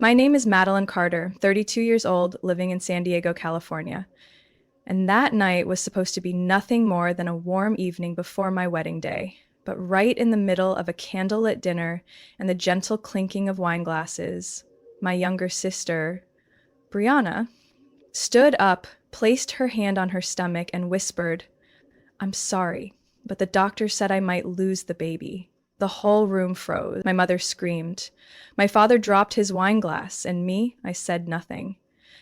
My name is Madeline Carter, 32 years old, living in San Diego, California. And that night was supposed to be nothing more than a warm evening before my wedding day. But right in the middle of a candlelit dinner and the gentle clinking of wine glasses, my younger sister, Brianna, stood up, placed her hand on her stomach, and whispered, "I'm sorry, but the doctor said I might lose the baby." The whole room froze. My mother screamed. My father dropped his wine glass, and me, I said nothing.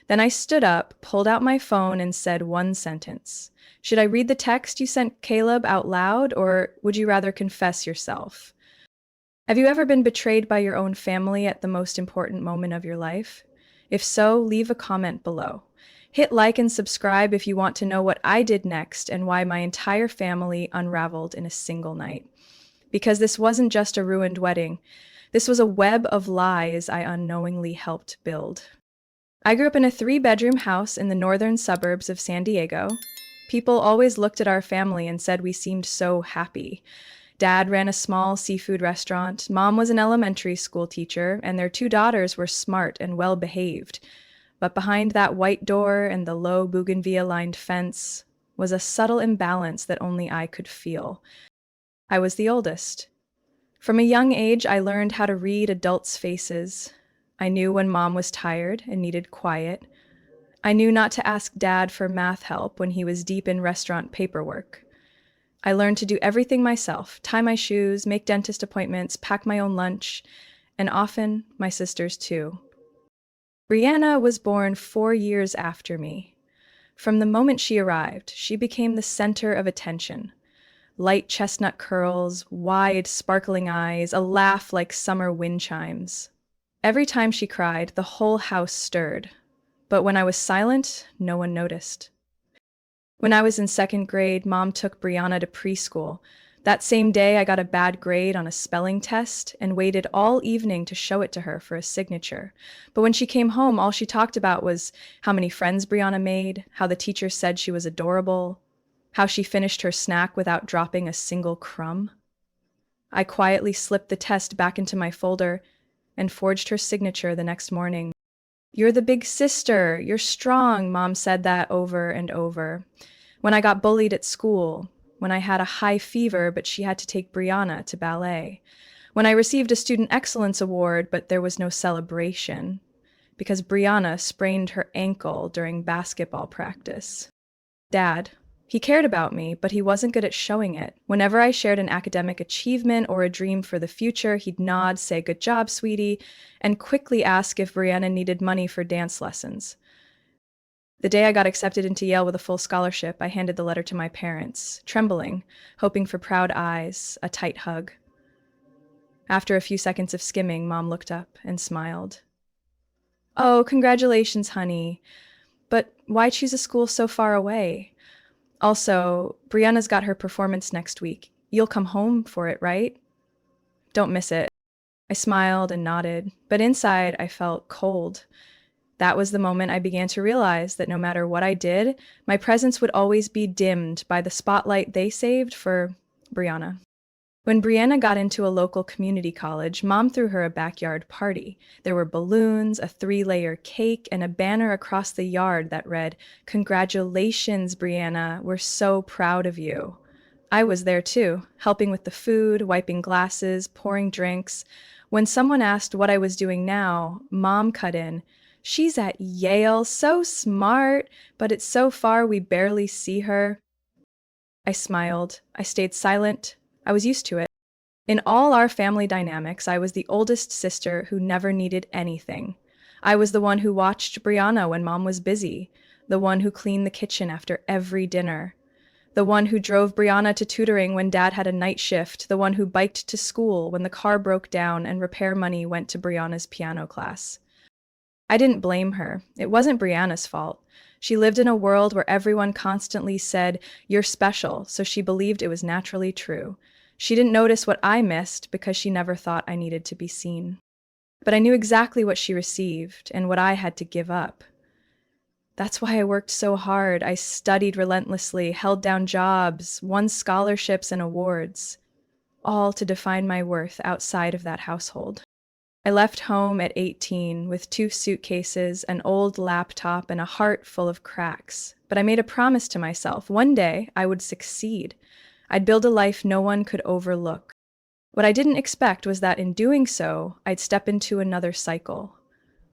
Then I stood up, pulled out my phone, and said one sentence. "Should I read the text you sent Caleb out loud, or would you rather confess yourself?" Have you ever been betrayed by your own family at the most important moment of your life? If so, leave a comment below. Hit like and subscribe if you want to know what I did next and why my entire family unraveled in a single night. Because this wasn't just a ruined wedding, this was a web of lies I unknowingly helped build. I grew up in a three-bedroom house in the northern suburbs of San Diego. People always looked at our family and said we seemed so happy. Dad ran a small seafood restaurant, Mom was an elementary school teacher, and their two daughters were smart and well-behaved. But behind that white door and the low bougainvillea-lined fence was a subtle imbalance that only I could feel. I was the oldest. From a young age, I learned how to read adults' faces. I knew when Mom was tired and needed quiet. I knew not to ask Dad for math help when he was deep in restaurant paperwork. I learned to do everything myself, tie my shoes, make dentist appointments, pack my own lunch, and often my sisters too. Brianna was born 4 years after me. From the moment she arrived, she became the center of attention. Light chestnut curls, wide, sparkling eyes, a laugh like summer wind chimes. Every time she cried, the whole house stirred. But when I was silent, no one noticed. When I was in second grade, Mom took Brianna to preschool. That same day, I got a bad grade on a spelling test and waited all evening to show it to her for a signature. But when she came home, all she talked about was how many friends Brianna made, how the teacher said she was adorable, how she finished her snack without dropping a single crumb. I quietly slipped the test back into my folder and forged her signature the next morning. "You're the big sister, you're strong," Mom said that over and over. When I got bullied at school, when I had a high fever but she had to take Brianna to ballet, when I received a Student Excellence Award but there was no celebration, because Brianna sprained her ankle during basketball practice. Dad, he cared about me, but he wasn't good at showing it. Whenever I shared an academic achievement or a dream for the future, he'd nod, say, "Good job, sweetie," and quickly ask if Brianna needed money for dance lessons. The day I got accepted into Yale with a full scholarship, I handed the letter to my parents, trembling, hoping for proud eyes, a tight hug. After a few seconds of skimming, Mom looked up and smiled. "Oh, congratulations, honey. But why choose a school so far away? Also, Brianna's got her performance next week. You'll come home for it, right? Don't miss it." I smiled and nodded, but inside I felt cold. That was the moment I began to realize that no matter what I did, my presence would always be dimmed by the spotlight they saved for Brianna. When Brianna got into a local community college, Mom threw her a backyard party. There were balloons, a 3-layer cake, and a banner across the yard that read, "Congratulations, Brianna, we're so proud of you." I was there too, helping with the food, wiping glasses, pouring drinks. When someone asked what I was doing now, Mom cut in, "She's at Yale, so smart, but it's so far we barely see her." I smiled. I stayed silent. I was used to it. In all our family dynamics, I was the oldest sister who never needed anything. I was the one who watched Brianna when Mom was busy, the one who cleaned the kitchen after every dinner, the one who drove Brianna to tutoring when Dad had a night shift, the one who biked to school when the car broke down and repair money went to Brianna's piano class. I didn't blame her. It wasn't Brianna's fault. She lived in a world where everyone constantly said, "You're special," so she believed it was naturally true. She didn't notice what I missed because she never thought I needed to be seen. But I knew exactly what she received and what I had to give up. That's why I worked so hard. I studied relentlessly, held down jobs, won scholarships and awards, all to define my worth outside of that household. I left home at 18 with 2 suitcases, an old laptop, and a heart full of cracks. But I made a promise to myself. One day, I would succeed. I'd build a life no one could overlook. What I didn't expect was that in doing so, I'd step into another cycle.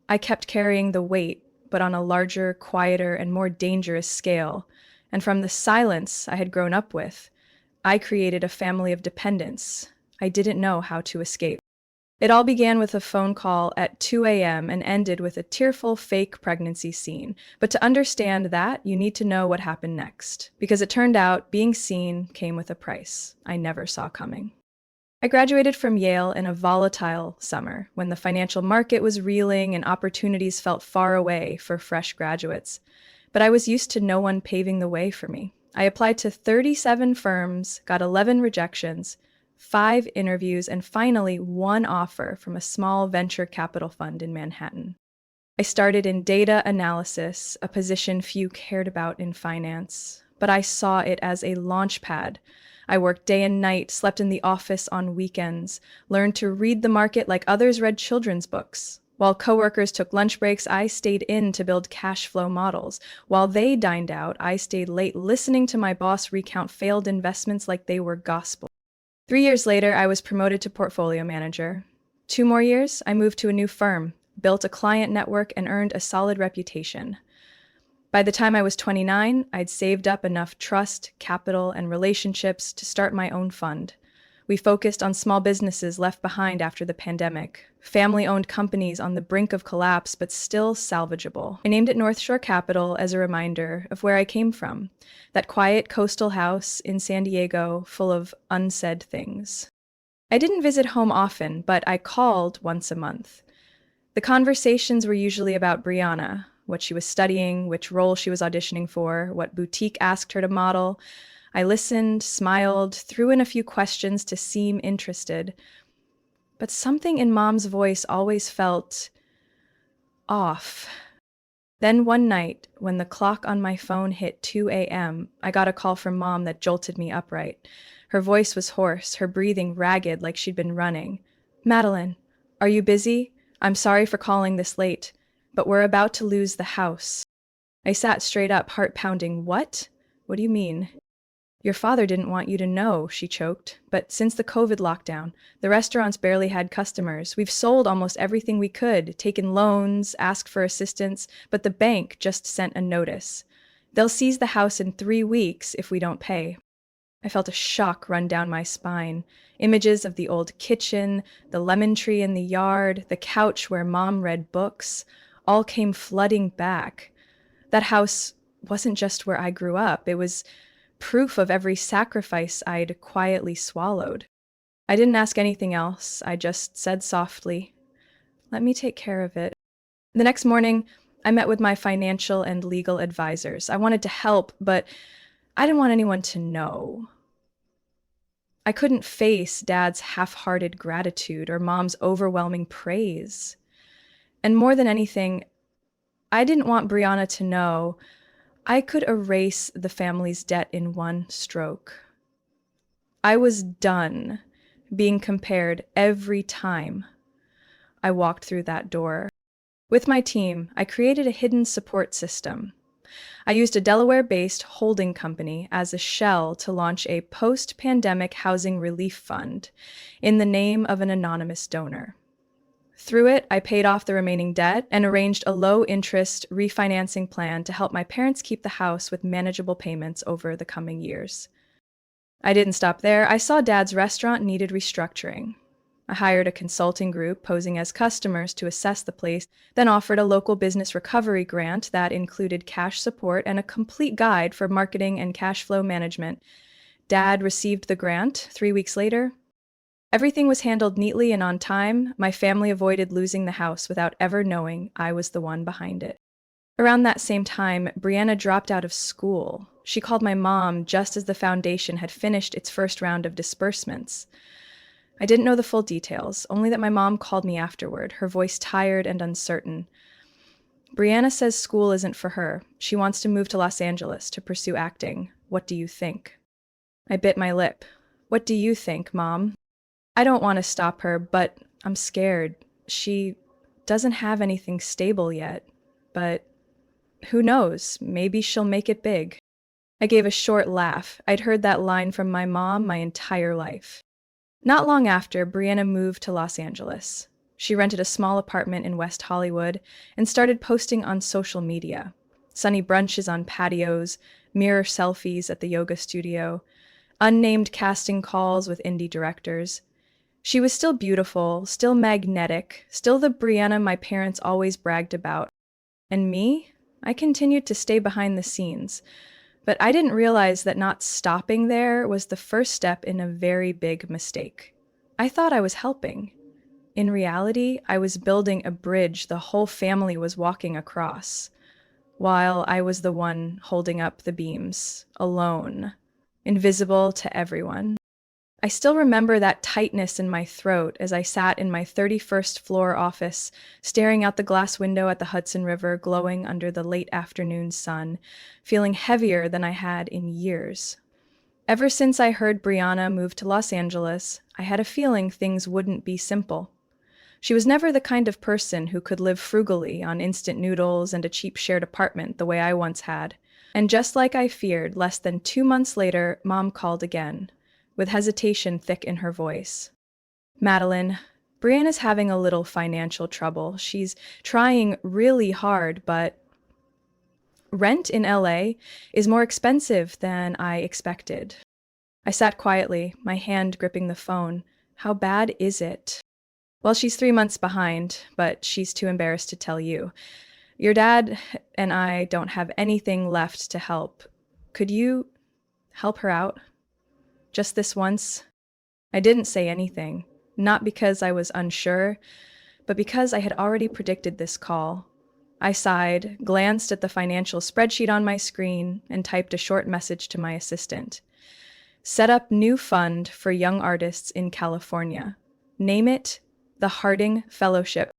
I kept carrying the weight, but on a larger, quieter, and more dangerous scale. And from the silence I had grown up with, I created a family of dependents. I didn't know how to escape. It all began with a phone call at 2 a.m. and ended with a tearful fake pregnancy scene. But to understand that, you need to know what happened next. Because it turned out being seen came with a price I never saw coming. I graduated from Yale in a volatile summer when the financial market was reeling and opportunities felt far away for fresh graduates. But I was used to no one paving the way for me. I applied to 37 firms, got 11 rejections, 5 interviews, and finally 1 offer from a small venture capital fund in Manhattan. I started in data analysis, a position few cared about in finance, but I saw it as a launch pad. I worked day and night, slept in the office on weekends, learned to read the market like others read children's books. While coworkers took lunch breaks, I stayed in to build cash flow models. While they dined out, I stayed late listening to my boss recount failed investments like they were gospel. 3 years later, I was promoted to portfolio manager. 2 more years, I moved to a new firm, built a client network, and earned a solid reputation. By the time I was 29, I'd saved up enough trust, capital, and relationships to start my own fund. We focused on small businesses left behind after the pandemic, family-owned companies on the brink of collapse but still salvageable. I named it North Shore Capital as a reminder of where I came from, that quiet coastal house in San Diego full of unsaid things. I didn't visit home often, but I called once a month. The conversations were usually about Brianna, what she was studying, which role she was auditioning for, what boutique asked her to model. I listened, smiled, threw in a few questions to seem interested. But something in Mom's voice always felt off. Then one night, when the clock on my phone hit 2 a.m., I got a call from Mom that jolted me upright. Her voice was hoarse, her breathing ragged like she'd been running. "Madeline, are you busy? I'm sorry for calling this late, but we're about to lose the house." I sat straight up, heart pounding. "What? What do you mean?" "Your father didn't want you to know," she choked. "But since the COVID lockdown, the restaurants barely had customers. We've sold almost everything we could, taken loans, asked for assistance, but the bank just sent a notice. They'll seize the house in 3 weeks if we don't pay." I felt a shock run down my spine. Images of the old kitchen, the lemon tree in the yard, the couch where Mom read books, all came flooding back. That house wasn't just where I grew up. It was proof of every sacrifice I'd quietly swallowed. I didn't ask anything else. I just said softly, "Let me take care of it." The next morning, I met with my financial and legal advisors. I wanted to help, but I didn't want anyone to know. I couldn't face Dad's half-hearted gratitude or Mom's overwhelming praise. And more than anything, I didn't want Brianna to know I could erase the family's debt in one stroke. I was done being compared every time I walked through that door. With my team, I created a hidden support system. I used a Delaware-based holding company as a shell to launch a post-pandemic housing relief fund in the name of an anonymous donor. Through it, I paid off the remaining debt and arranged a low-interest refinancing plan to help my parents keep the house with manageable payments over the coming years. I didn't stop there. I saw Dad's restaurant needed restructuring. I hired a consulting group posing as customers to assess the place, then offered a local business recovery grant that included cash support and a complete guide for marketing and cash flow management. Dad received the grant 3 weeks later. Everything was handled neatly and on time. My family avoided losing the house without ever knowing I was the one behind it. Around that same time, Brianna dropped out of school. She called my mom just as the foundation had finished its first round of disbursements. I didn't know the full details, only that my mom called me afterward, her voice tired and uncertain. "Brianna says school isn't for her. She wants to move to Los Angeles to pursue acting. What do you think?" I bit my lip. "What do you think, Mom?" "I don't want to stop her, but I'm scared. She doesn't have anything stable yet, but who knows? Maybe she'll make it big. I gave a short laugh. I'd heard that line from my mom my entire life. Not long after, Brianna moved to Los Angeles. She rented a small apartment in West Hollywood and started posting on social media. Sunny brunches on patios, mirror selfies at the yoga studio, unnamed casting calls with indie directors. She was still beautiful, still magnetic, still the Brianna my parents always bragged about. And me? I continued to stay behind the scenes. But I didn't realize that not stopping there was the first step in a very big mistake. I thought I was helping. In reality, I was building a bridge the whole family was walking across, while I was the one holding up the beams, alone, invisible to everyone. I still remember that tightness in my throat as I sat in my 31st floor office, staring out the glass window at the Hudson River glowing under the late afternoon sun, feeling heavier than I had in years. Ever since I heard Brianna move to Los Angeles, I had a feeling things wouldn't be simple. She was never the kind of person who could live frugally on instant noodles and a cheap shared apartment the way I once had. And just like I feared, less than 2 months later, Mom called again, with hesitation thick in her voice. Madeline, Brianna's having a little financial trouble. She's trying really hard, but rent in LA is more expensive than I expected. I sat quietly, my hand gripping the phone. How bad is it? Well, she's 3 months behind, but she's too embarrassed to tell you. Your dad and I don't have anything left to help. Could you help her out? Just this once? I didn't say anything, not because I was unsure, but because I had already predicted this call. I sighed, glanced at the financial spreadsheet on my screen, and typed a short message to my assistant. Set up new fund for young artists in California. Name it the Harding Fellowship.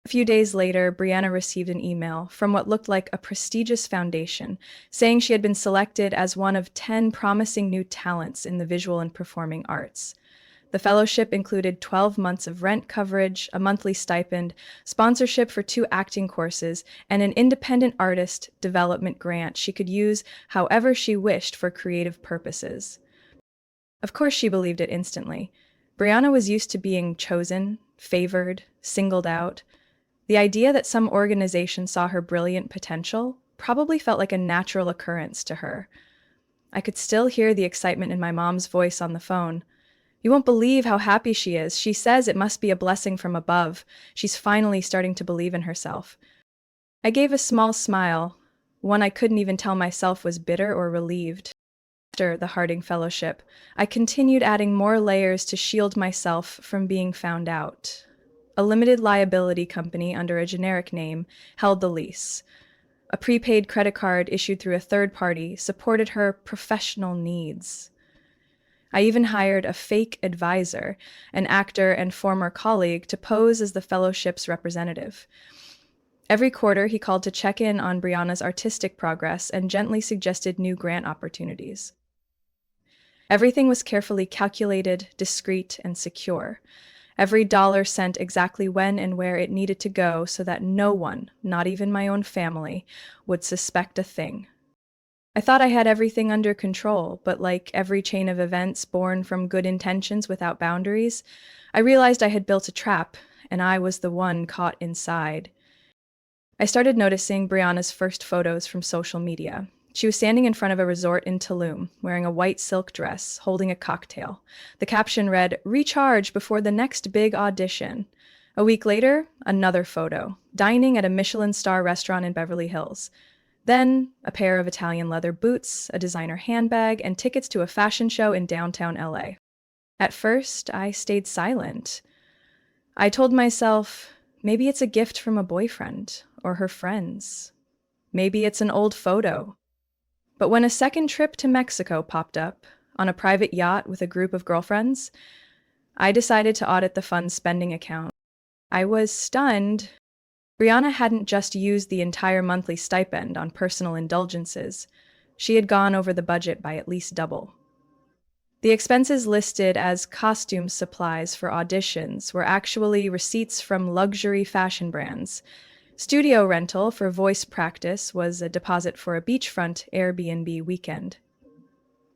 A few days later, Brianna received an email from what looked like a prestigious foundation, saying she had been selected as one of 10 promising new talents in the visual and performing arts. The fellowship included 12 months of rent coverage, a monthly stipend, sponsorship for 2 acting courses, and an independent artist development grant she could use however she wished for creative purposes. Of course she believed it instantly. Brianna was used to being chosen, favored, singled out. The idea that some organization saw her brilliant potential probably felt like a natural occurrence to her. I could still hear the excitement in my mom's voice on the phone. You won't believe how happy she is. She says it must be a blessing from above. She's finally starting to believe in herself. I gave a small smile, one I couldn't even tell myself was bitter or relieved. After the Harding Fellowship, I continued adding more layers to shield myself from being found out. A limited liability company under a generic name held the lease. A prepaid credit card issued through a third party supported her professional needs. I even hired a fake advisor, an actor and former colleague, to pose as the fellowship's representative. Every quarter, he called to check in on Brianna's artistic progress and gently suggested new grant opportunities. Everything was carefully calculated, discreet, and secure. Every dollar sent exactly when and where it needed to go so that no one, not even my own family, would suspect a thing. I thought I had everything under control, but like every chain of events born from good intentions without boundaries, I realized I had built a trap, and I was the one caught inside. I started noticing Brianna's first photos from social media. She was standing in front of a resort in Tulum, wearing a white silk dress, holding a cocktail. The caption read, "Recharge before the next big audition." A week later, another photo, dining at a Michelin star restaurant in Beverly Hills. Then, a pair of Italian leather boots, a designer handbag, and tickets to a fashion show in downtown LA. At first, I stayed silent. I told myself, maybe it's a gift from a boyfriend or her friends. Maybe it's an old photo. But when a second trip to Mexico popped up, on a private yacht with a group of girlfriends, I decided to audit the fund's spending account. I was stunned. Brianna hadn't just used the entire monthly stipend on personal indulgences. She had gone over the budget by at least double. The expenses listed as costume supplies for auditions were actually receipts from luxury fashion brands. Studio rental for voice practice was a deposit for a beachfront Airbnb weekend.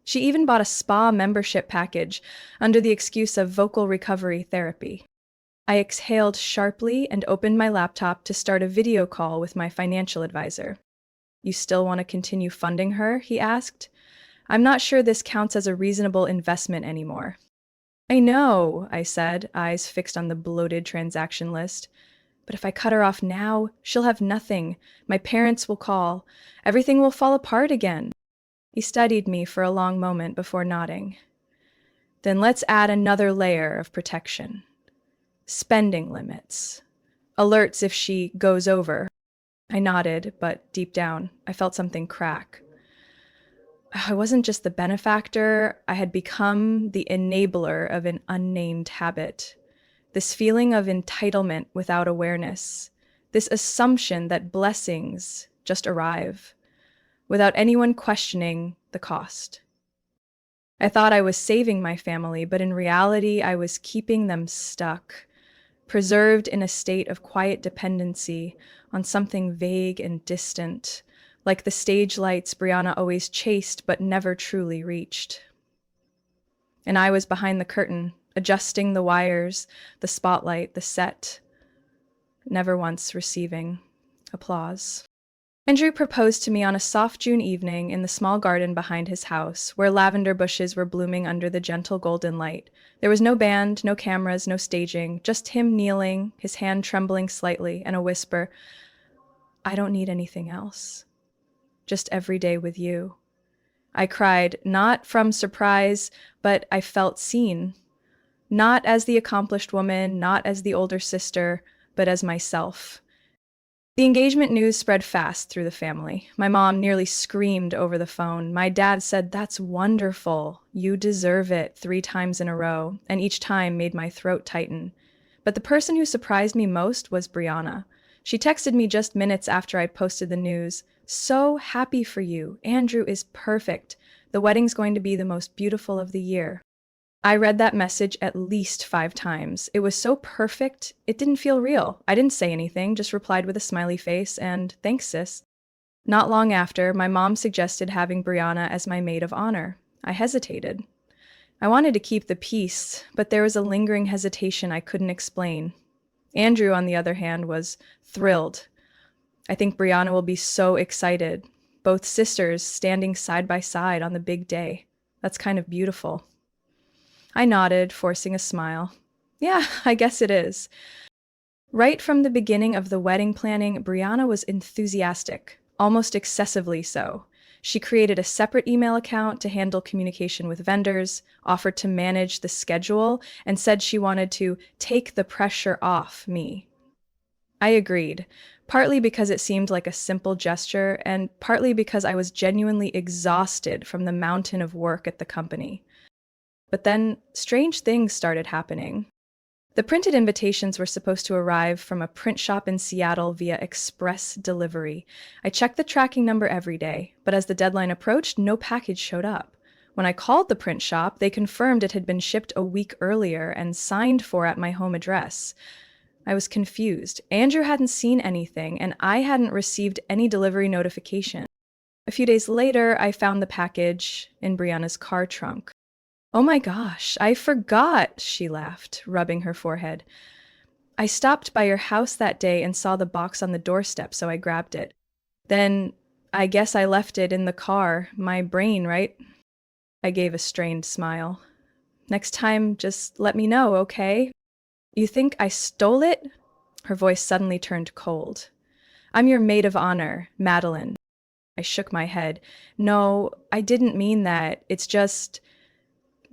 She even bought a spa membership package under the excuse of vocal recovery therapy. I exhaled sharply and opened my laptop to start a video call with my financial advisor. "You still want to continue funding her?" he asked. "I'm not sure this counts as a reasonable investment anymore." "I know," I said, eyes fixed on the bloated transaction list. "But if I cut her off now, she'll have nothing. My parents will call. Everything will fall apart again." He studied me for a long moment before nodding. "Then let's add another layer of protection. Spending limits. Alerts if she goes over." I nodded, but deep down, I felt something crack. I wasn't just the benefactor, I had become the enabler of an unnamed habit. This feeling of entitlement without awareness. This assumption that blessings just arrive, without anyone questioning the cost. I thought I was saving my family, but in reality, I was keeping them stuck, preserved in a state of quiet dependency on something vague and distant, like the stage lights Brianna always chased but never truly reached. And I was behind the curtain, adjusting the wires, the spotlight, the set, never once receiving applause. Andrew proposed to me on a soft June evening in the small garden behind his house, where lavender bushes were blooming under the gentle golden light. There was no band, no cameras, no staging, just him kneeling, his hand trembling slightly, and a whisper, "I don't need anything else. Just every day with you." I cried, not from surprise, but I felt seen. Not as the accomplished woman, not as the older sister, but as myself. The engagement news spread fast through the family. My mom nearly screamed over the phone. My dad said, "That's wonderful. You deserve it," 3 times in a row, and each time made my throat tighten. But the person who surprised me most was Brianna. She texted me just minutes after I'd posted the news. "So happy for you. Andrew is perfect. The wedding's going to be the most beautiful of the year." I read that message at least 5 times. It was so perfect, it didn't feel real. I didn't say anything, just replied with a smiley face and, "Thanks, sis." Not long after, my mom suggested having Brianna as my maid of honor. I hesitated. I wanted to keep the peace, but there was a lingering hesitation I couldn't explain. Andrew, on the other hand, was thrilled. "I think Brianna will be so excited. Both sisters standing side by side on the big day. That's kind of beautiful." I nodded, forcing a smile. "Yeah, I guess it is." Right from the beginning of the wedding planning, Brianna was enthusiastic, almost excessively so. She created a separate email account to handle communication with vendors, offered to manage the schedule, and said she wanted to take the pressure off me. I agreed, partly because it seemed like a simple gesture, and partly because I was genuinely exhausted from the mountain of work at the company. But then, strange things started happening. The printed invitations were supposed to arrive from a print shop in Seattle via express delivery. I checked the tracking number every day, but as the deadline approached, no package showed up. When I called the print shop, they confirmed it had been shipped a week earlier and signed for at my home address. I was confused. Andrew hadn't seen anything, and I hadn't received any delivery notification. A few days later, I found the package in Brianna's car trunk. "Oh my gosh, I forgot," she laughed, rubbing her forehead. "I stopped by your house that day and saw the box on the doorstep, so I grabbed it. Then I guess I left it in the car. My brain, right?" I gave a strained smile. "Next time, just let me know, okay?" "You think I stole it?" Her voice suddenly turned cold. "I'm your maid of honor, Madeline." I shook my head. "No, I didn't mean that. It's just...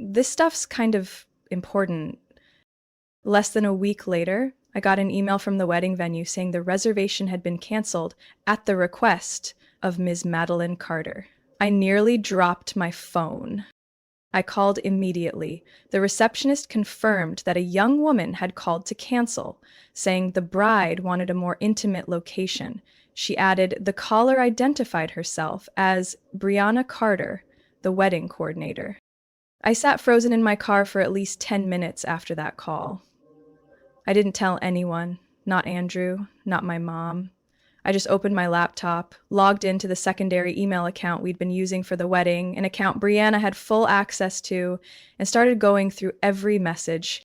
this stuff's kind of important." Less than a week later, I got an email from the wedding venue saying the reservation had been canceled at the request of Ms. Madeline Carter. I nearly dropped my phone. I called immediately. The receptionist confirmed that a young woman had called to cancel, saying the bride wanted a more intimate location. She added the caller identified herself as Brianna Carter, the wedding coordinator. I sat frozen in my car for at least 10 minutes after that call. I didn't tell anyone, not Andrew, not my mom. I just opened my laptop, logged into the secondary email account we'd been using for the wedding, an account Brianna had full access to, and started going through every message.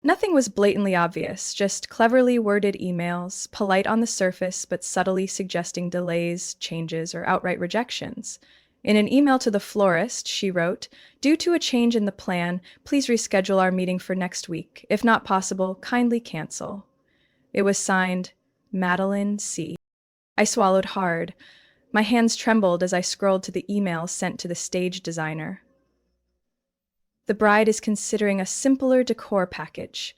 Nothing was blatantly obvious, just cleverly worded emails, polite on the surface but subtly suggesting delays, changes, or outright rejections. In an email to the florist, she wrote, "Due to a change in the plan, please reschedule our meeting for next week. If not possible, kindly cancel." It was signed, Madeline C. I swallowed hard. My hands trembled as I scrolled to the email sent to the stage designer. The bride is considering a simpler decor package.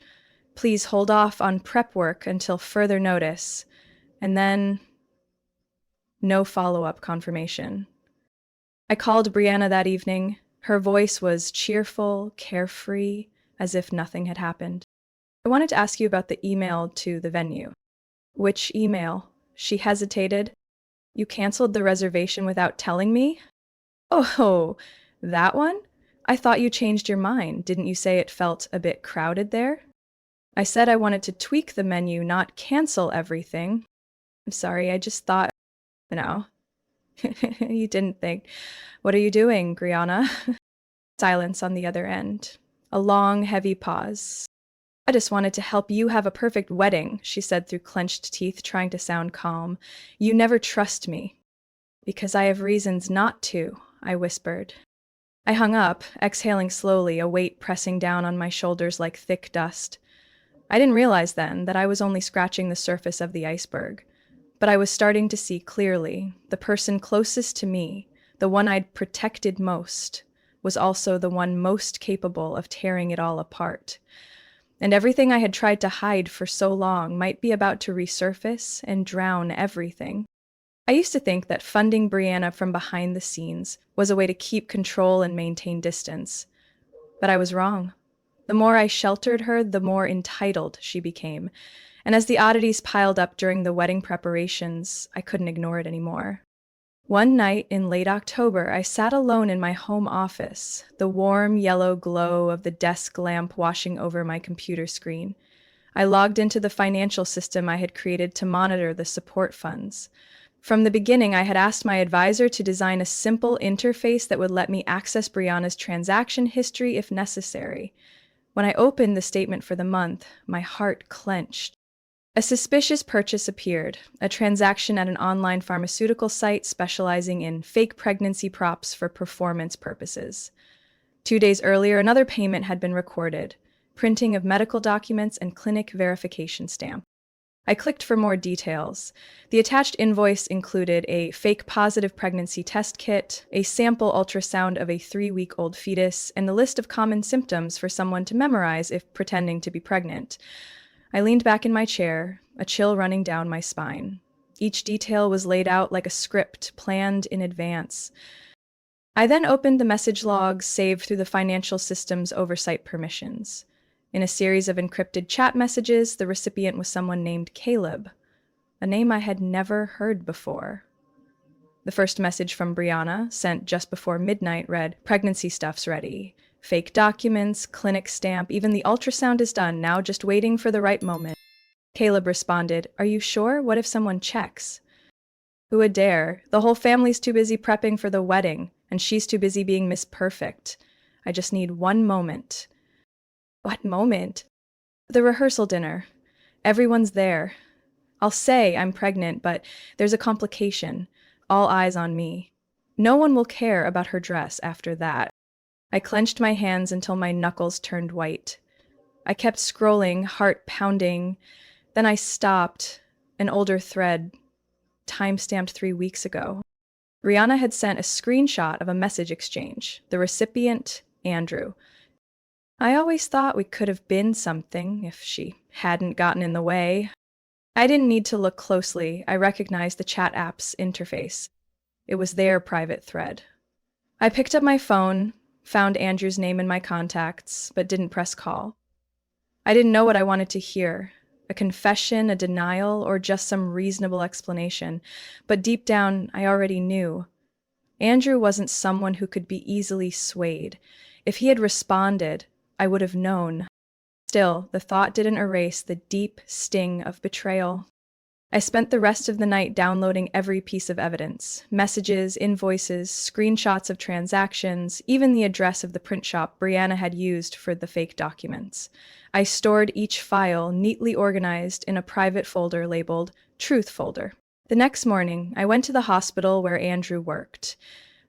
Please hold off on prep work until further notice. And then, no follow-up confirmation. I called Brianna that evening. Her voice was cheerful, carefree, as if nothing had happened. I wanted to ask you about the email to the venue. Which email? She hesitated. You canceled the reservation without telling me? Oh, that one? I thought you changed your mind. Didn't you say it felt a bit crowded there? I said I wanted to tweak the menu, not cancel everything. I'm sorry, I just thought, no. You didn't think. What are you doing, Brianna? Silence on the other end. A long, heavy pause. I just wanted to help you have a perfect wedding, she said through clenched teeth, trying to sound calm. You never trust me. Because I have reasons not to, I whispered. I hung up, exhaling slowly, a weight pressing down on my shoulders like thick dust. I didn't realize then that I was only scratching the surface of the iceberg. But I was starting to see clearly. The person closest to me, the one I'd protected most, was also the one most capable of tearing it all apart. And everything I had tried to hide for so long might be about to resurface and drown everything. I used to think that funding Brianna from behind the scenes was a way to keep control and maintain distance. But I was wrong. The more I sheltered her, the more entitled she became. And as the oddities piled up during the wedding preparations, I couldn't ignore it anymore. One night in late October, I sat alone in my home office, the warm yellow glow of the desk lamp washing over my computer screen. I logged into the financial system I had created to monitor the support funds. From the beginning, I had asked my advisor to design a simple interface that would let me access Brianna's transaction history if necessary. When I opened the statement for the month, my heart clenched. A suspicious purchase appeared, a transaction at an online pharmaceutical site specializing in fake pregnancy props for performance purposes. 2 days earlier, another payment had been recorded, printing of medical documents and clinic verification stamp. I clicked for more details. The attached invoice included a fake positive pregnancy test kit, a sample ultrasound of a 3-week-old fetus, and a list of common symptoms for someone to memorize if pretending to be pregnant. I leaned back in my chair, a chill running down my spine. Each detail was laid out like a script, planned in advance. I then opened the message logs saved through the financial system's oversight permissions. In a series of encrypted chat messages, the recipient was someone named Caleb, a name I had never heard before. The first message from Brianna, sent just before midnight, read, "Pregnancy stuff's ready. Fake documents, clinic stamp, even the ultrasound is done, now just waiting for the right moment." Caleb responded, "Are you sure? What if someone checks?" Who would dare? The whole family's too busy prepping for the wedding, and she's too busy being Miss Perfect. I just need one moment. What moment? The rehearsal dinner. Everyone's there. I'll say I'm pregnant, but there's a complication. All eyes on me. No one will care about her dress after that. I clenched my hands until my knuckles turned white. I kept scrolling, heart pounding. Then I stopped. An older thread, time-stamped 3 weeks ago. Rihanna had sent a screenshot of a message exchange. The recipient, Andrew. I always thought we could have been something if she hadn't gotten in the way. I didn't need to look closely. I recognized the chat app's interface. It was their private thread. I picked up my phone, found Andrew's name in my contacts, but didn't press call. I didn't know what I wanted to hear, a confession, a denial, or just some reasonable explanation, but deep down, I already knew. Andrew wasn't someone who could be easily swayed. If he had responded, I would have known. Still, the thought didn't erase the deep sting of betrayal. I spent the rest of the night downloading every piece of evidence: messages, invoices, screenshots of transactions, even the address of the print shop Brianna had used for the fake documents. I stored each file neatly organized in a private folder labeled Truth Folder. The next morning, I went to the hospital where Andrew worked.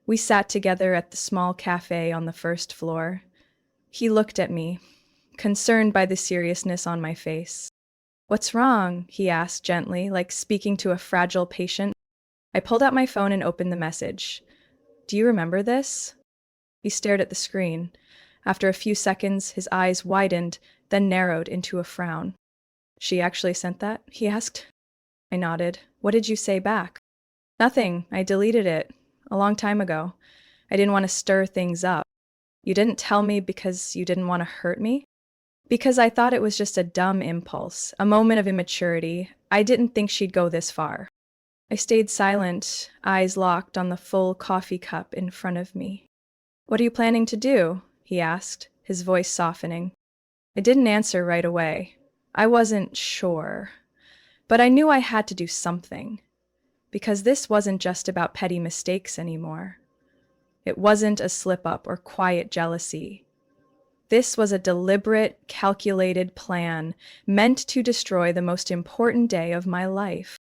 We sat together at the small cafe on the first floor. He looked at me, concerned by the seriousness on my face. "What's wrong?" he asked gently, like speaking to a fragile patient. I pulled out my phone and opened the message. "Do you remember this?" He stared at the screen. After a few seconds, his eyes widened, then narrowed into a frown. "She actually sent that?" he asked. I nodded. "What did you say back?" "Nothing. I deleted it. A long time ago. I didn't want to stir things up." "You didn't tell me because you didn't want to hurt me?" "Because I thought it was just a dumb impulse, a moment of immaturity. I didn't think she'd go this far." I stayed silent, eyes locked on the full coffee cup in front of me. "What are you planning to do?" he asked, his voice softening. I didn't answer right away. I wasn't sure. But I knew I had to do something. Because this wasn't just about petty mistakes anymore. It wasn't a slip-up or quiet jealousy. This was a deliberate, calculated plan meant to destroy the most important day of my life.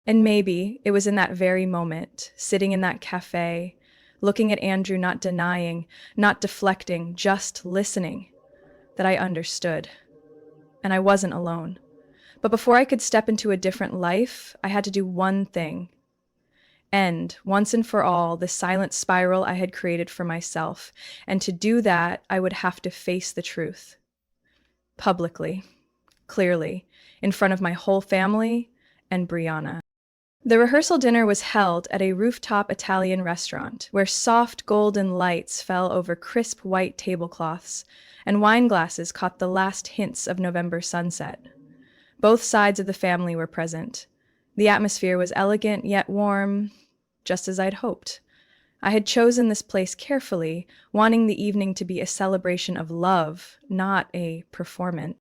And maybe it was in that very moment, sitting in that cafe, looking at Andrew, not denying, not deflecting, just listening, that I understood. And I wasn't alone. But before I could step into a different life, I had to do one thing. End, once and for all, the silent spiral I had created for myself. And to do that, I would have to face the truth. Publicly, clearly, in front of my whole family and Brianna. The rehearsal dinner was held at a rooftop Italian restaurant where soft golden lights fell over crisp white tablecloths, and wine glasses caught the last hints of November sunset. Both sides of the family were present. The atmosphere was elegant yet warm, just as I'd hoped. I had chosen this place carefully, wanting the evening to be a celebration of love, not a performance.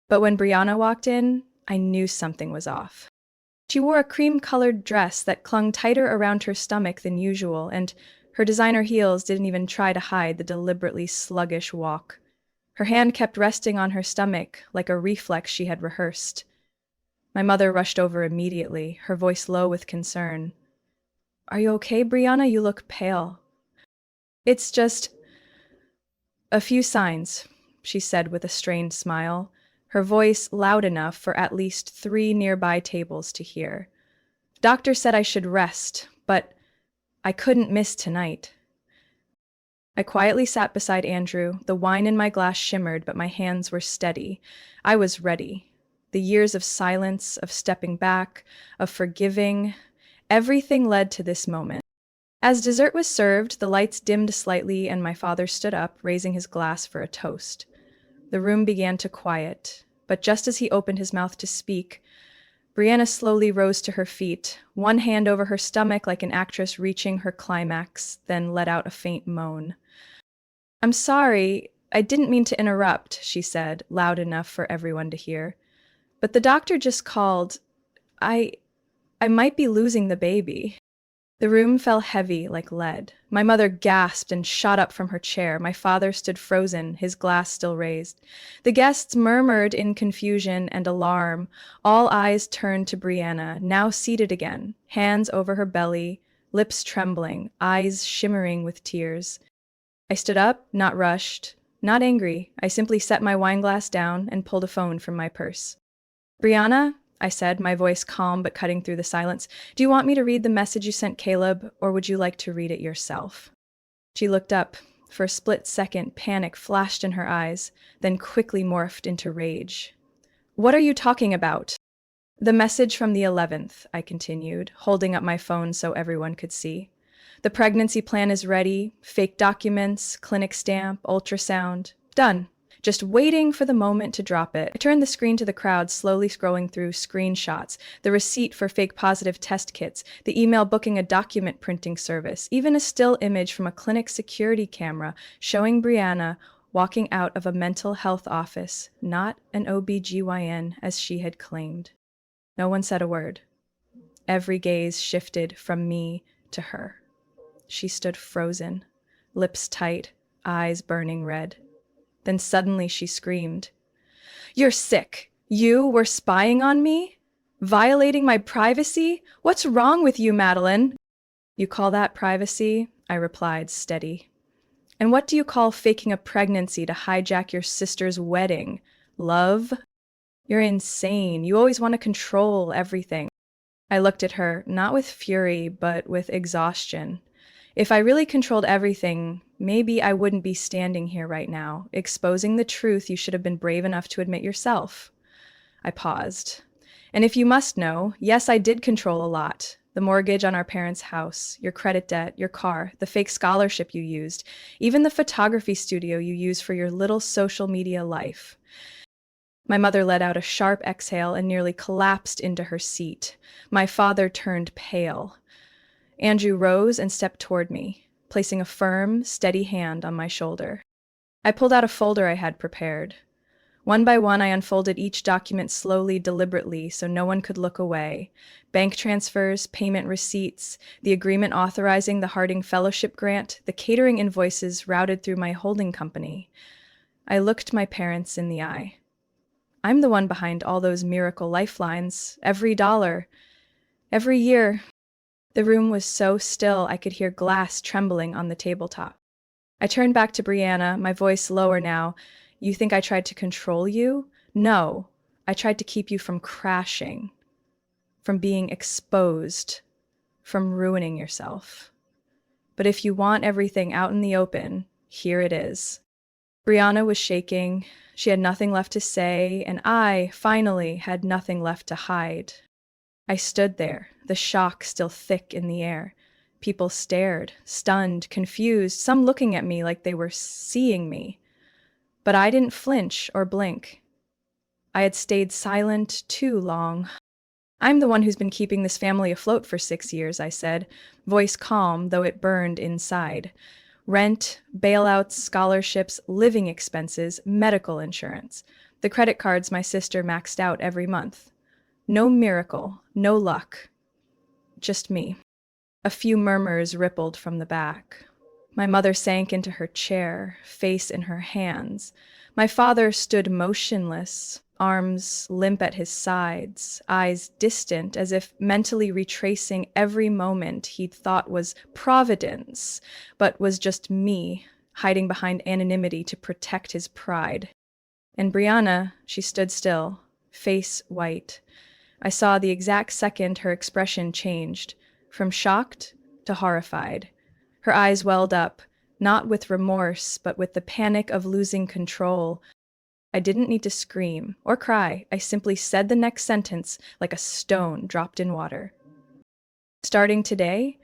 But when Brianna walked in, I knew something was off. She wore a cream-colored dress that clung tighter around her stomach than usual, and her designer heels didn't even try to hide the deliberately sluggish walk. Her hand kept resting on her stomach like a reflex she had rehearsed. My mother rushed over immediately, her voice low with concern. "Are you okay, Brianna? You look pale." "It's just a few signs," she said with a strained smile, her voice loud enough for at least 3 nearby tables to hear. "Doctor said I should rest, but I couldn't miss tonight." I quietly sat beside Andrew. The wine in my glass shimmered, but my hands were steady. I was ready. The years of silence, of stepping back, of forgiving, everything led to this moment. As dessert was served, the lights dimmed slightly and my father stood up, raising his glass for a toast. The room began to quiet, but just as he opened his mouth to speak, Brianna slowly rose to her feet, one hand over her stomach like an actress reaching her climax, then let out a faint moan. "I'm sorry, I didn't mean to interrupt," she said, loud enough for everyone to hear. "But the doctor just called. I might be losing the baby." The room fell heavy like lead. My mother gasped and shot up from her chair. My father stood frozen, his glass still raised. The guests murmured in confusion and alarm. All eyes turned to Brianna, now seated again, hands over her belly, lips trembling, eyes shimmering with tears. I stood up, not rushed, not angry. I simply set my wine glass down and pulled a phone from my purse. "Brianna," I said, my voice calm but cutting through the silence, "do you want me to read the message you sent Caleb, or would you like to read it yourself?" She looked up. For a split second, panic flashed in her eyes, then quickly morphed into rage. "What are you talking about?" "The message from the 11th, I continued, holding up my phone so everyone could see. "The pregnancy plan is ready, fake documents, clinic stamp, ultrasound. Done. just waiting for the moment to drop it. I turned the screen to the crowd, slowly scrolling through screenshots, the receipt for fake positive test kits, the email booking a document printing service, even a still image from a clinic security camera showing Brianna walking out of a mental health office, not an OBGYN as she had claimed. No one said a word. Every gaze shifted from me to her. She stood frozen, lips tight, eyes burning red. Then suddenly she screamed, "You're sick! You were spying on me? Violating my privacy? What's wrong with you, Madeline?" "You call that privacy?" I replied, steady. "And what do you call faking a pregnancy to hijack your sister's wedding? Love? You're insane. You always want to control everything." I looked at her, not with fury, but with exhaustion. If I really controlled everything, maybe I wouldn't be standing here right now, exposing the truth you should have been brave enough to admit yourself. I paused. "And if you must know, yes, I did control a lot. The mortgage on our parents' house, your credit debt, your car, the fake scholarship you used, even the photography studio you used for your little social media life." My mother let out a sharp exhale and nearly collapsed into her seat. My father turned pale. Andrew rose and stepped toward me, placing a firm, steady hand on my shoulder. I pulled out a folder I had prepared. One by one, I unfolded each document slowly, deliberately, so no one could look away. Bank transfers, payment receipts, the agreement authorizing the Harding Fellowship grant, the catering invoices routed through my holding company. I looked my parents in the eye. I'm the one behind all those miracle lifelines, every dollar, every year. The room was so still I could hear glass trembling on the tabletop. I turned back to Brianna, my voice lower now. "You think I tried to control you? No, I tried to keep you from crashing, from being exposed, from ruining yourself. But if you want everything out in the open, here it is." Brianna was shaking. She had nothing left to say, and I, finally, had nothing left to hide. I stood there, the shock still thick in the air. People stared, stunned, confused, some looking at me like they were seeing me. But I didn't flinch or blink. I had stayed silent too long. "I'm the one who's been keeping this family afloat for 6 years," I said, voice calm, though it burned inside. "Rent, bailouts, scholarships, living expenses, medical insurance. The credit cards my sister maxed out every month. No miracle, no luck. Just me." A few murmurs rippled from the back. My mother sank into her chair, face in her hands. My father stood motionless, arms limp at his sides, eyes distant as if mentally retracing every moment he'd thought was providence, but was just me, hiding behind anonymity to protect his pride. And Brianna, she stood still, face white. I saw the exact second her expression changed, from shocked to horrified. Her eyes welled up, not with remorse, but with the panic of losing control. I didn't need to scream or cry. I simply said the next sentence like a stone dropped in water. "Starting today,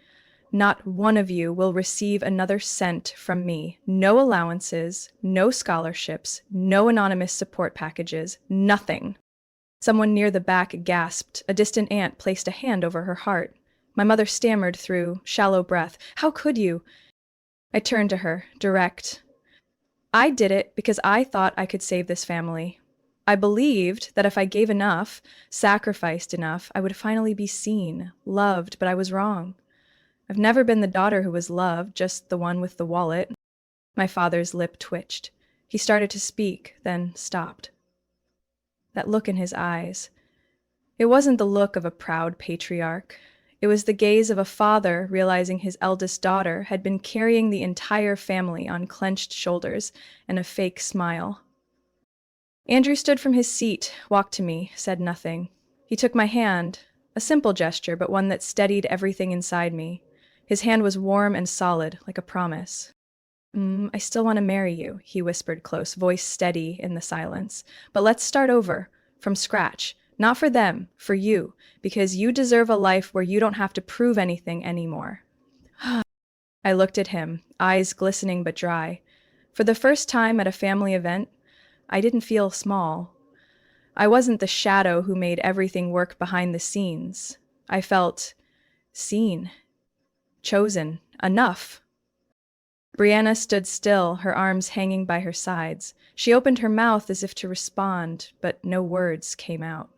not one of you will receive another cent from me. No allowances, no scholarships, no anonymous support packages, nothing." Someone near the back gasped. A distant aunt placed a hand over her heart. My mother stammered through shallow breath. "How could you?" I turned to her, direct. "I did it because I thought I could save this family. I believed that if I gave enough, sacrificed enough, I would finally be seen, loved, but I was wrong. I've never been the daughter who was loved, just the one with the wallet." My father's lip twitched. He started to speak, then stopped. That look in his eyes. It wasn't the look of a proud patriarch. It was the gaze of a father realizing his eldest daughter had been carrying the entire family on clenched shoulders and a fake smile. Andrew stood from his seat, walked to me, said nothing. He took my hand, a simple gesture, but one that steadied everything inside me. His hand was warm and solid, like a promise. "I still want to marry you," he whispered close, voice steady in the silence. "But let's start over, from scratch. Not for them, for you, because you deserve a life where you don't have to prove anything anymore." I looked at him, eyes glistening but dry. For the first time at a family event, I didn't feel small. I wasn't the shadow who made everything work behind the scenes. I felt seen, chosen, enough. Brianna stood still, her arms hanging by her sides. She opened her mouth as if to respond, but no words came out.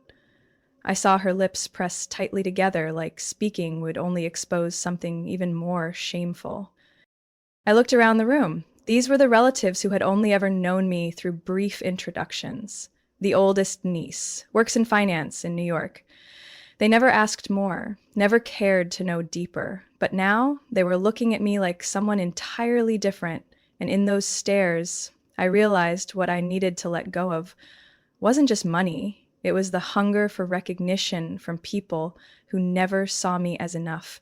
I saw her lips press tightly together, like speaking would only expose something even more shameful. I looked around the room. These were the relatives who had only ever known me through brief introductions. The oldest niece, works in finance in New York. They never asked more, never cared to know deeper. But now they were looking at me like someone entirely different, and in those stares, I realized what I needed to let go of wasn't just money. It was the hunger for recognition from people who never saw me as enough.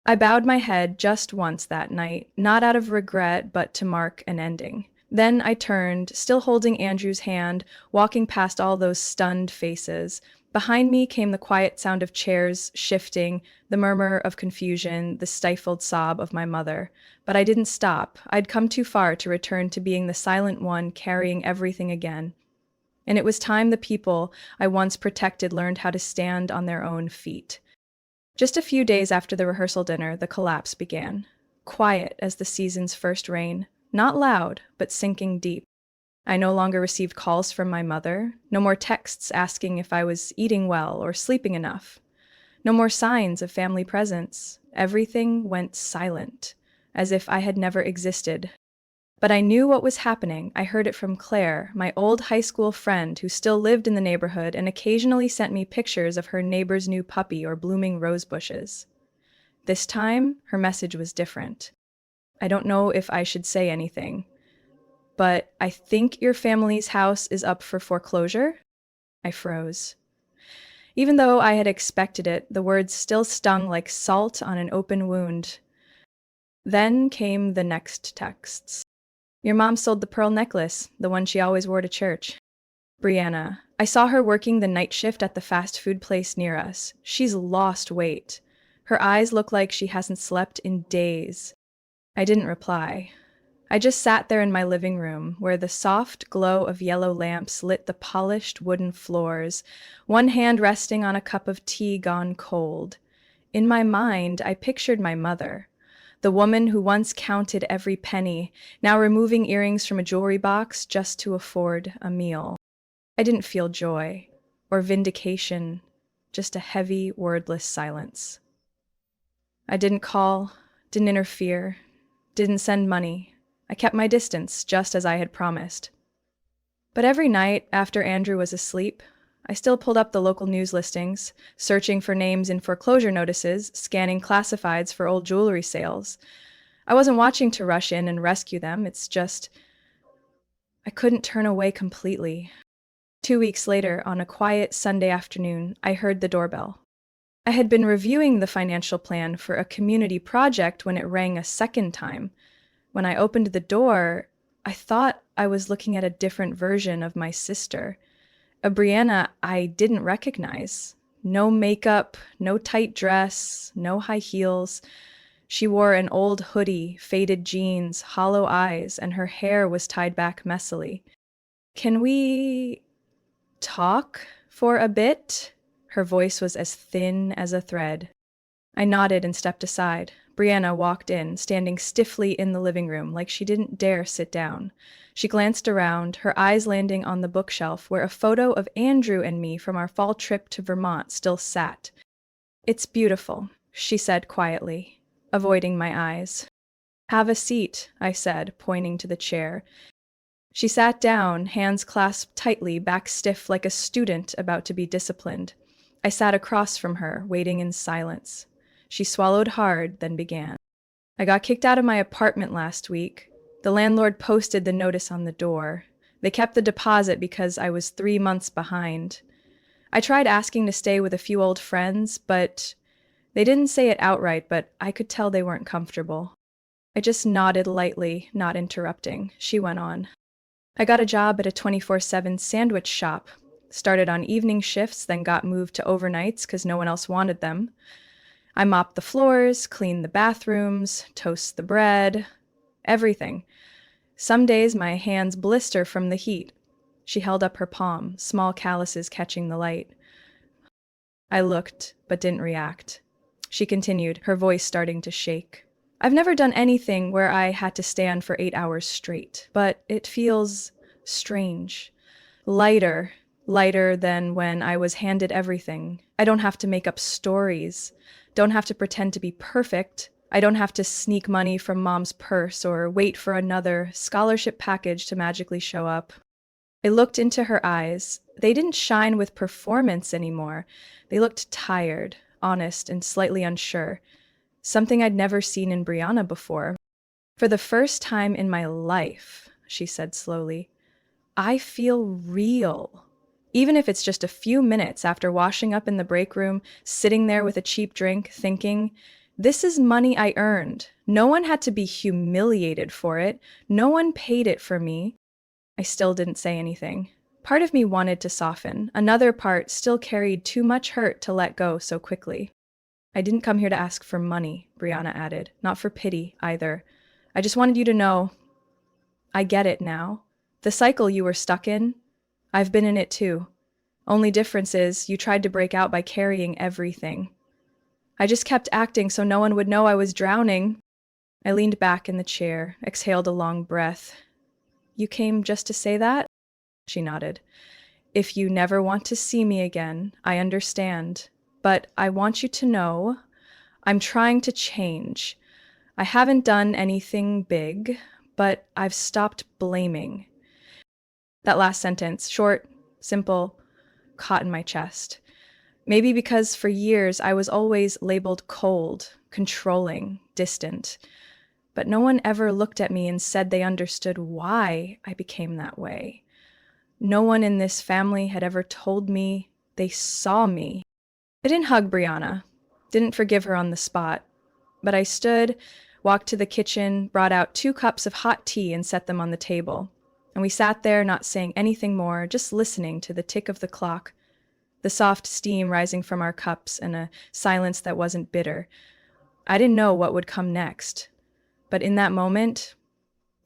I bowed my head just once that night, not out of regret, but to mark an ending. Then I turned, still holding Andrew's hand, walking past all those stunned faces. Behind me came the quiet sound of chairs shifting, the murmur of confusion, the stifled sob of my mother. But I didn't stop. I'd come too far to return to being the silent one carrying everything again. And it was time the people I once protected learned how to stand on their own feet. Just a few days after the rehearsal dinner, the collapse began. Quiet as the season's first rain, not loud, but sinking deep. I no longer received calls from my mother, no more texts asking if I was eating well or sleeping enough, no more signs of family presence. Everything went silent, as if I had never existed. But I knew what was happening. I heard it from Claire, my old high school friend who still lived in the neighborhood and occasionally sent me pictures of her neighbor's new puppy or blooming rose bushes. This time, her message was different. I don't know if I should say anything, but I think your family's house is up for foreclosure? I froze. Even though I had expected it, the words still stung like salt on an open wound. Then came the next texts. Your mom sold the pearl necklace, the one she always wore to church. Brianna, I saw her working the night shift at the fast food place near us. She's lost weight. Her eyes look like she hasn't slept in days. I didn't reply. I just sat there in my living room, where the soft glow of yellow lamps lit the polished wooden floors, one hand resting on a cup of tea gone cold. In my mind, I pictured my mother, the woman who once counted every penny, now removing earrings from a jewelry box just to afford a meal. I didn't feel joy or vindication, just a heavy, wordless silence. I didn't call, didn't interfere, didn't send money. I kept my distance, just as I had promised. But every night, after Andrew was asleep, I still pulled up the local news listings, searching for names in foreclosure notices, scanning classifieds for old jewelry sales. I wasn't watching to rush in and rescue them, it's just I couldn't turn away completely. 2 weeks later, on a quiet Sunday afternoon, I heard the doorbell. I had been reviewing the financial plan for a community project when it rang a second time. When I opened the door, I thought I was looking at a different version of my sister, a Brianna I didn't recognize. No makeup, no tight dress, no high heels. She wore an old hoodie, faded jeans, hollow eyes, and her hair was tied back messily. Can we talk for a bit? Her voice was as thin as a thread. I nodded and stepped aside. Brianna walked in, standing stiffly in the living room, like she didn't dare sit down. She glanced around, her eyes landing on the bookshelf where a photo of Andrew and me from our fall trip to Vermont still sat. It's beautiful, she said quietly, avoiding my eyes. Have a seat, I said, pointing to the chair. She sat down, hands clasped tightly, back stiff like a student about to be disciplined. I sat across from her, waiting in silence. She swallowed hard, then began. I got kicked out of my apartment last week. The landlord posted the notice on the door. They kept the deposit because I was 3 months behind. I tried asking to stay with a few old friends, but they didn't say it outright, but I could tell they weren't comfortable. I just nodded lightly, not interrupting. She went on. I got a job at a 24/7 sandwich shop. Started on evening shifts, then got moved to overnights because no one else wanted them. I mopped the floors, cleaned the bathrooms, toast the bread, everything. Some days my hands blister from the heat. She held up her palm, small calluses catching the light. I looked, but didn't react. She continued, her voice starting to shake. I've never done anything where I had to stand for 8 hours straight, but it feels strange. Lighter, lighter than when I was handed everything. I don't have to make up stories, don't have to pretend to be perfect. I don't have to sneak money from mom's purse or wait for another scholarship package to magically show up. I looked into her eyes. They didn't shine with performance anymore. They looked tired, honest, and slightly unsure. Something I'd never seen in Brianna before. For the first time in my life, she said slowly, I feel real. Even if it's just a few minutes after washing up in the break room, sitting there with a cheap drink, thinking, this is money I earned. No one had to be humiliated for it. No one paid it for me. I still didn't say anything. Part of me wanted to soften. Another part still carried too much hurt to let go so quickly. I didn't come here to ask for money, Brianna added. Not for pity, either. I just wanted you to know, I get it now. The cycle you were stuck in, I've been in it too. Only difference is you tried to break out by carrying everything. I just kept acting so no one would know I was drowning. I leaned back in the chair, exhaled a long breath. You came just to say that? She nodded. If you never want to see me again, I understand. But I want you to know, I'm trying to change. I haven't done anything big, but I've stopped blaming. That last sentence, short, simple, caught in my chest. Maybe because for years I was always labeled cold, controlling, distant. But no one ever looked at me and said they understood why I became that way. No one in this family had ever told me they saw me. I didn't hug Brianna, didn't forgive her on the spot, but I stood, walked to the kitchen, brought out 2 cups of hot tea and set them on the table. And we sat there not saying anything more, just listening to the tick of the clock, the soft steam rising from our cups and a silence that wasn't bitter. I didn't know what would come next, but in that moment,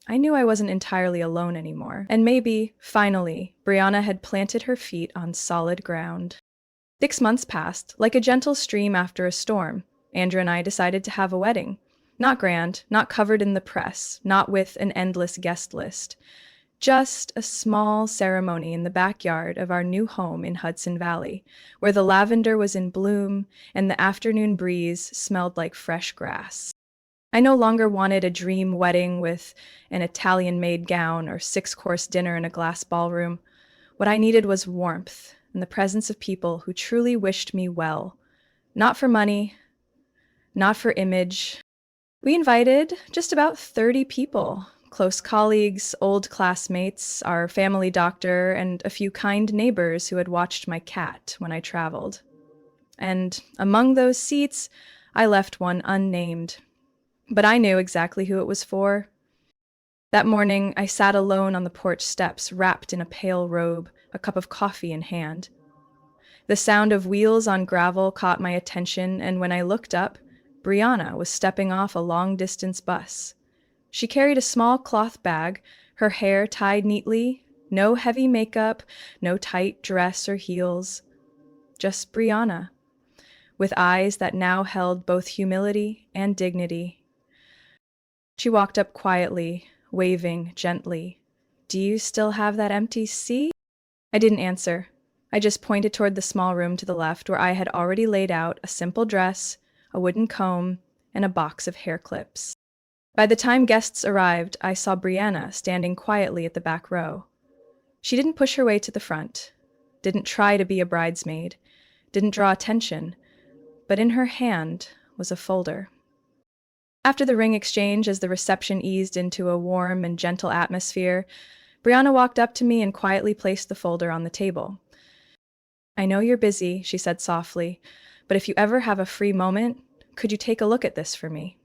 I knew I wasn't entirely alone anymore. And maybe, finally, Brianna had planted her feet on solid ground. 6 months passed, like a gentle stream after a storm. Andrew and I decided to have a wedding. Not grand, not covered in the press, not with an endless guest list. Just a small ceremony in the backyard of our new home in Hudson Valley, where the lavender was in bloom and the afternoon breeze smelled like fresh grass. I no longer wanted a dream wedding with an Italian-made gown or 6-course dinner in a glass ballroom. What I needed was warmth and the presence of people who truly wished me well. Not for money, not for image. We invited just about 30 people. Close colleagues, old classmates, our family doctor, and a few kind neighbors who had watched my cat when I traveled. And among those seats, I left one unnamed. But I knew exactly who it was for. That morning, I sat alone on the porch steps, wrapped in a pale robe, a cup of coffee in hand. The sound of wheels on gravel caught my attention, and when I looked up, Brianna was stepping off a long-distance bus. She carried a small cloth bag, her hair tied neatly, no heavy makeup, no tight dress or heels. Just Brianna, with eyes that now held both humility and dignity. She walked up quietly, waving gently. Do you still have that empty seat? I didn't answer. I just pointed toward the small room to the left where I had already laid out a simple dress, a wooden comb, and a box of hair clips. By the time guests arrived, I saw Brianna standing quietly at the back row. She didn't push her way to the front, didn't try to be a bridesmaid, didn't draw attention, but in her hand was a folder. After the ring exchange, as the reception eased into a warm and gentle atmosphere, Brianna walked up to me and quietly placed the folder on the table. I know you're busy, she said softly, but if you ever have a free moment, could you take a look at this for me?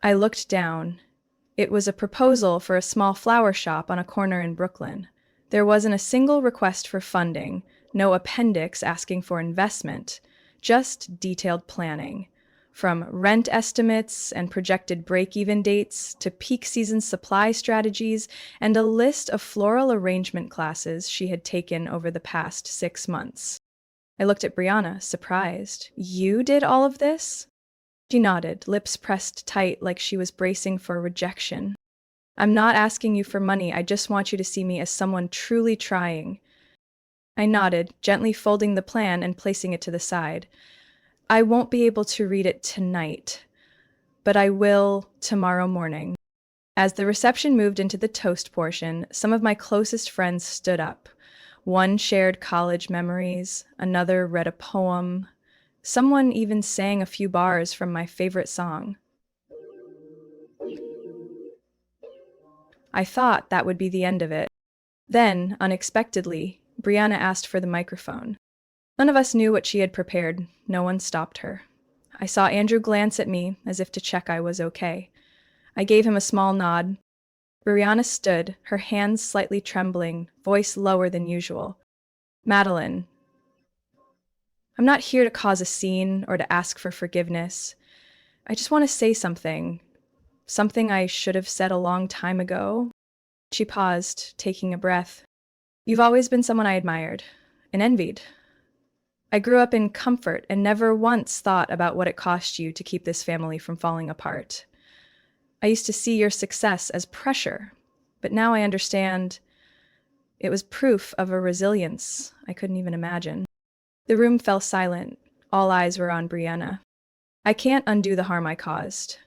I looked down. It was a proposal for a small flower shop on a corner in Brooklyn. There wasn't a single request for funding, no appendix asking for investment, just detailed planning. from rent estimates and projected break-even dates to peak season supply strategies and a list of floral arrangement classes she had taken over the past 6 months. I looked at Brianna, surprised. You did all of this? She nodded, lips pressed tight like she was bracing for rejection. I'm not asking you for money, I just want you to see me as someone truly trying. I nodded, gently folding the plan and placing it to the side. I won't be able to read it tonight, but I will tomorrow morning. As the reception moved into the toast portion, some of my closest friends stood up. One shared college memories, another read a poem. Someone even sang a few bars from my favorite song. I thought that would be the end of it. Then, unexpectedly, Brianna asked for the microphone. None of us knew what she had prepared. No one stopped her. I saw Andrew glance at me as if to check I was okay. I gave him a small nod. Brianna stood, her hands slightly trembling, voice lower than usual. Madeline, I'm not here to cause a scene or to ask for forgiveness. I just want to say something. Something I should have said a long time ago. She paused, taking a breath. You've always been someone I admired and envied. I grew up in comfort and never once thought about what it cost you to keep this family from falling apart. I used to see your success as pressure, but now I understand it was proof of a resilience I couldn't even imagine. The room fell silent. All eyes were on Brianna. I can't undo the harm I caused,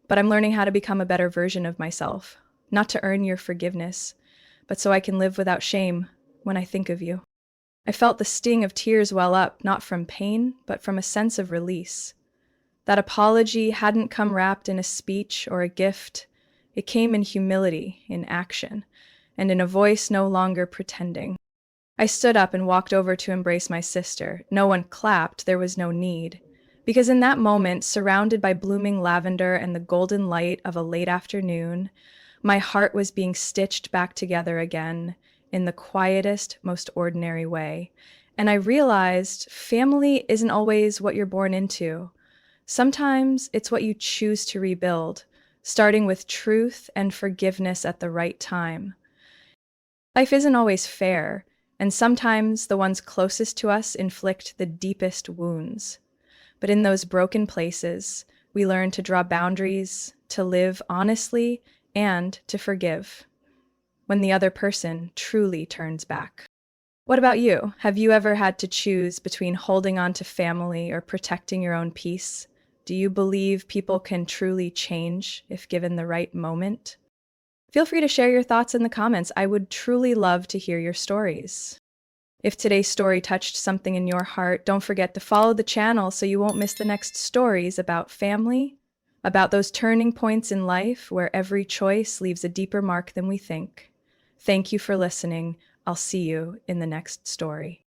but I'm learning how to become a better version of myself, not to earn your forgiveness, but so I can live without shame when I think of you. I felt the sting of tears well up, not from pain, but from a sense of release. That apology hadn't come wrapped in a speech or a gift. It came in humility, in action, and in a voice no longer pretending. I stood up and walked over to embrace my sister. No one clapped, there was no need. Because in that moment, surrounded by blooming lavender and the golden light of a late afternoon, my heart was being stitched back together again, in the quietest, most ordinary way. And I realized family isn't always what you're born into. Sometimes it's what you choose to rebuild, starting with truth and forgiveness at the right time. Life isn't always fair, and sometimes the ones closest to us inflict the deepest wounds. But in those broken places, we learn to draw boundaries, to live honestly, and to forgive when the other person truly turns back. What about you? Have you ever had to choose between holding on to family or protecting your own peace? Do you believe people can truly change if given the right moment? Feel free to share your thoughts in the comments. I would truly love to hear your stories. If today's story touched something in your heart, don't forget to follow the channel so you won't miss the next stories about family, about those turning points in life where every choice leaves a deeper mark than we think. Thank you for listening. I'll see you in the next story.